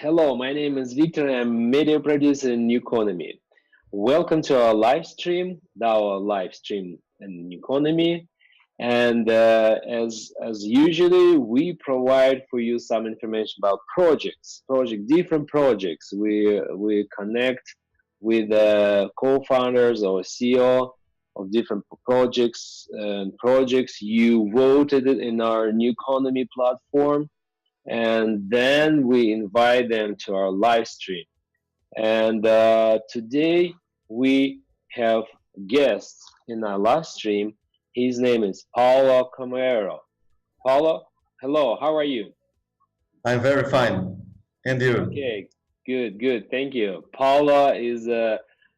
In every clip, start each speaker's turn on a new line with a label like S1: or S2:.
S1: Hello, my name is Victor and I'm media producer in Newconomy. Welcome to our live stream in Newconomy. And as usually, we provide for you some information about different projects. We connect with co-founders or CEO of different projects and projects. You voted it in our Newconomy platform, and then we invite them to our live stream. And today we have guests in our live stream. His name is Paulo Carneiro. Paulo, hello, how are you?
S2: I'm very fine. And you?
S1: Okay, good, thank you. Paulo is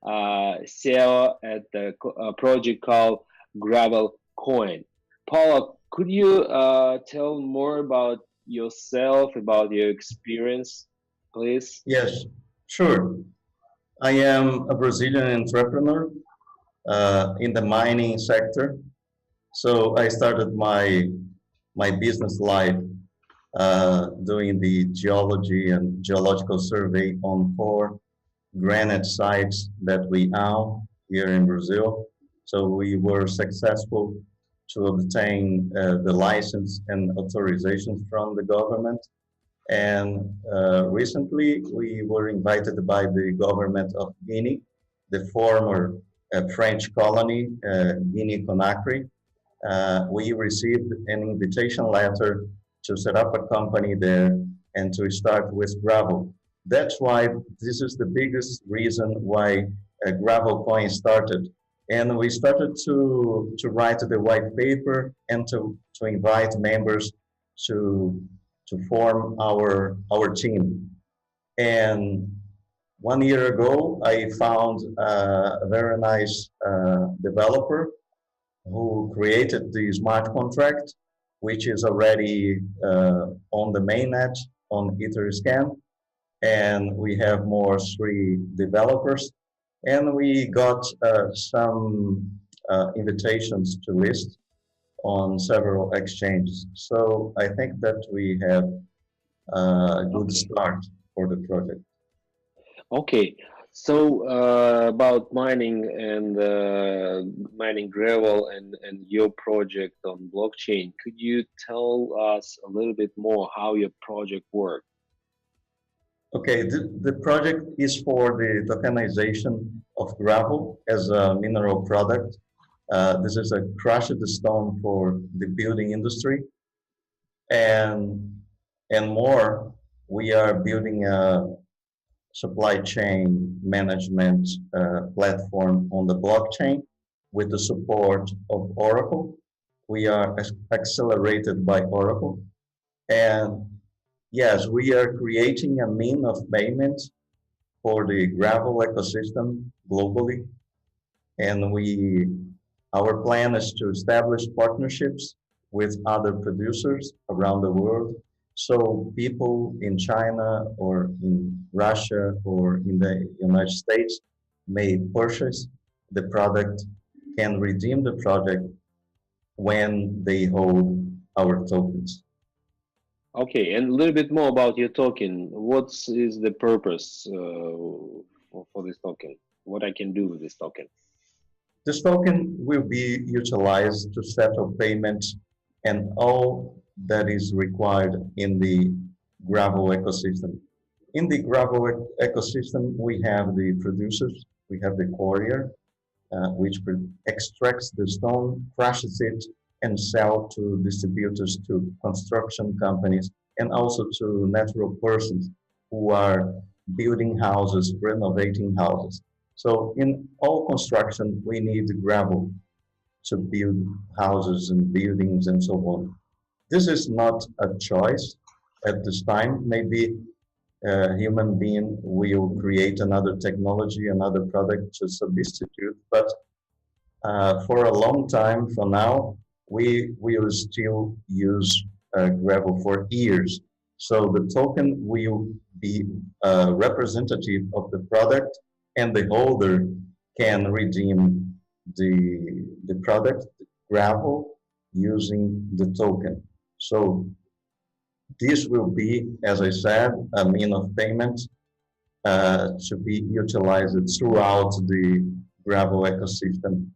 S1: CEO at a project called Gravel.Coin. Paula, could you tell more about yourself, about your experience, please?
S2: Yes, sure. I am a Brazilian entrepreneur in the mining sector. So I started my business life doing the geology and geological survey on 4 granite sites that we own here in Brazil. So we were successful to obtain the license and authorizations from the government. And recently we were invited by the government of Guinea, the former French colony, Guinea-Conakry. We received an invitation letter to set up a company there and to start with gravel. That's why this is the biggest reason why Gravel.Coin started. And we started to write the white paper and to invite members to form our team. And 1 year ago, I found a very nice developer who created the smart contract, which is already on the mainnet on Etherscan. And we have more 3 developers. And we got some invitations to list on several exchanges. So I think that we have a good start for the project.
S1: Okay, so about mining and mining gravel and your project on blockchain, could you tell us a little bit more how your project works?
S2: Okay, the project is for the tokenization of gravel as a mineral product. This is a crushed stone for the building industry. And more, we are building a supply chain management platform on the blockchain with the support of Oracle. We are accelerated by Oracle. And yes, we are creating a mean of payment for the gravel ecosystem globally. And our plan is to establish partnerships with other producers around the world. So people in China or in Russia or in the United States may purchase the product, can redeem the product when they hold our tokens.
S1: Okay, and a little bit more about your token. What is the purpose for this token? What I can do with this token?
S2: This token will be utilized to settle payments and all that is required in the gravel ecosystem. In the gravel ecosystem, we have the producers, we have the quarrier, which extracts the stone, crushes it, and sell to distributors, to construction companies, and also to natural persons who are building houses, renovating houses. So in all construction, we need gravel to build houses and buildings and so on. This is not a choice at this time. Maybe a human being will create another technology, another product to substitute, but for a long time from now, we will still use gravel for years. So the token will be a representative of the product, and the holder can redeem the product, the gravel, using the token. So This will be, as I said, a mean of payment to be utilized throughout the Gravel ecosystem.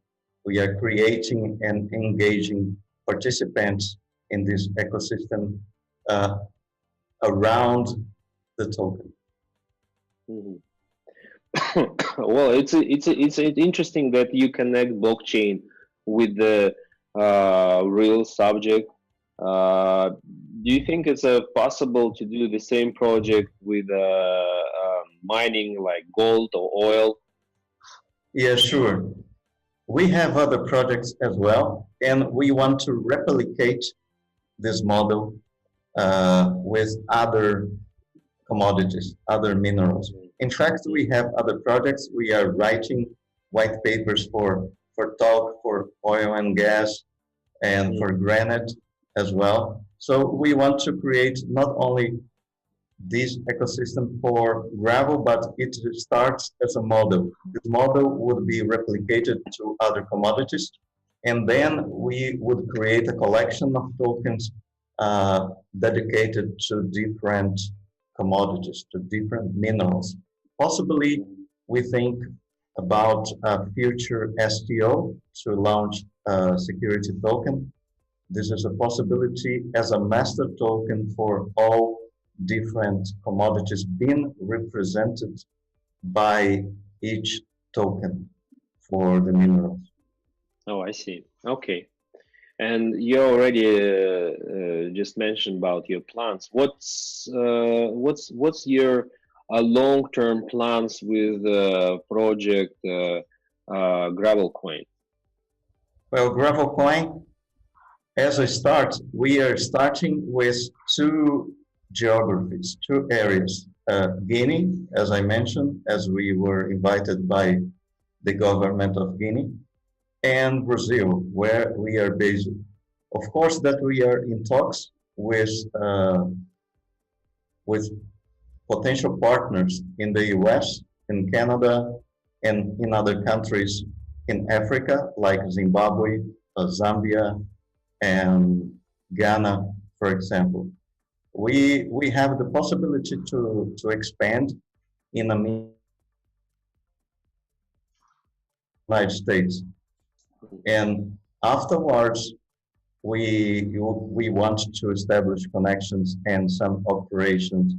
S2: We are creating and engaging participants in this ecosystem uh, around the token.
S1: Mhm. Well, it's interesting that you connect blockchain with the real subject. Uh, do you think it's possible to do the same project with mining like gold or oil?
S2: Yeah, sure. We have other projects as well, and we want to replicate this model with other commodities, other minerals. In fact, we have other projects. We are writing white papers for talc, for oil and gas, and for granite as well. So we want to create not only this ecosystem for gravel, but it starts as a model. This model would be replicated to other commodities, and then we would create a collection of tokens dedicated to different commodities, to different minerals. Possibly, we think about a future STO to launch a security token. This is a possibility as a master token for all different commodities being represented by each token for the minerals.
S1: Oh, I see. Okay. And you already just mentioned about your plans. What's your long-term plans with project Gravel.Coin?
S2: Well, Gravel.Coin, as a start, we are starting with two geographies, two areas. Guinea, as I mentioned, as we were invited by the government of Guinea, and Brazil, where we are based. Of course, that we are in talks with potential partners in the US, in Canada, and in other countries in Africa, like Zimbabwe, Zambia, and Ghana, for example. We have the possibility to expand in the United States. And afterwards, we want to establish connections and some operations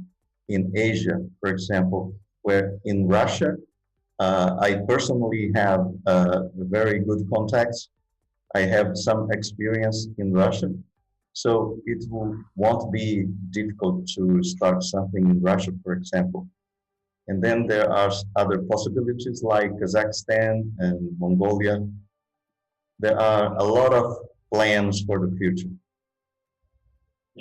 S2: in Asia, for example, where in Russia, I personally have very good contacts. I have some experience in Russia, so won't be difficult to start something in Russia, for example. And then there are other possibilities like Kazakhstan and Mongolia. There are a lot of plans for the future.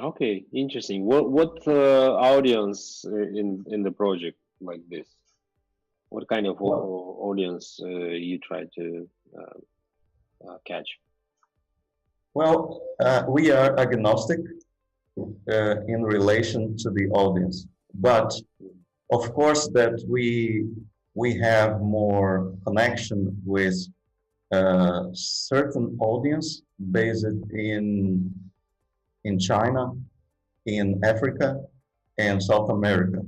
S1: Okay, interesting. What audience in the project like this? What kind of
S2: Well,
S1: audience you try to catch?
S2: we are agnostic in relation to the audience, but of course that we have more connection with certain audience based in China, in Africa, and South America,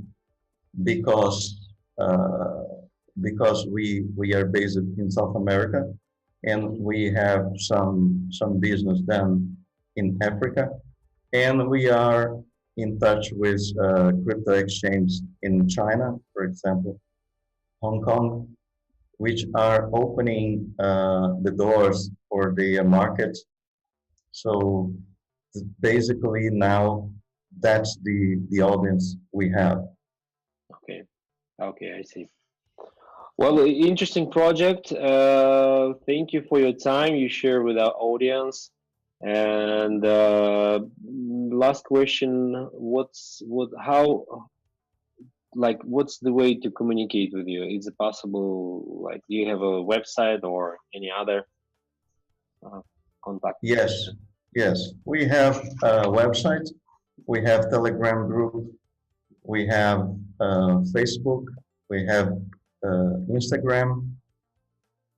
S2: because uh, because we are based in South America, and we have some business done in Africa, and we are in touch with crypto exchange in China, for example, Hong Kong, which are opening the doors for the market. So basically now that's the audience we have.
S1: Okay, okay, I see. Well, interesting project. Thank you for your time you share with our audience. And last question: what's the way to communicate with you? Is it possible? Like, do you have a website or any other uh, contact?
S2: Yes, yes. We have a website, we have Telegram group, we have Facebook, we have Instagram,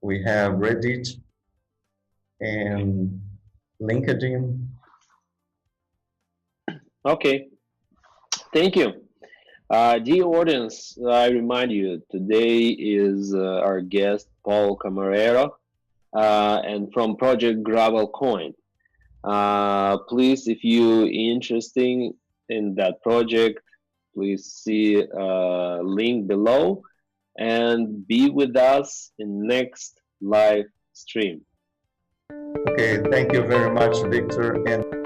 S2: we have Reddit
S1: Okay,
S2: and LinkedIn.
S1: okay. Thank you. Dear audience, I remind you today is our guest Paulo Carneiro and from project Gravel.Coin. Please, if you interested in that project, please see link below and be with us in next live stream.
S2: Okay, thank you very much, Victor. And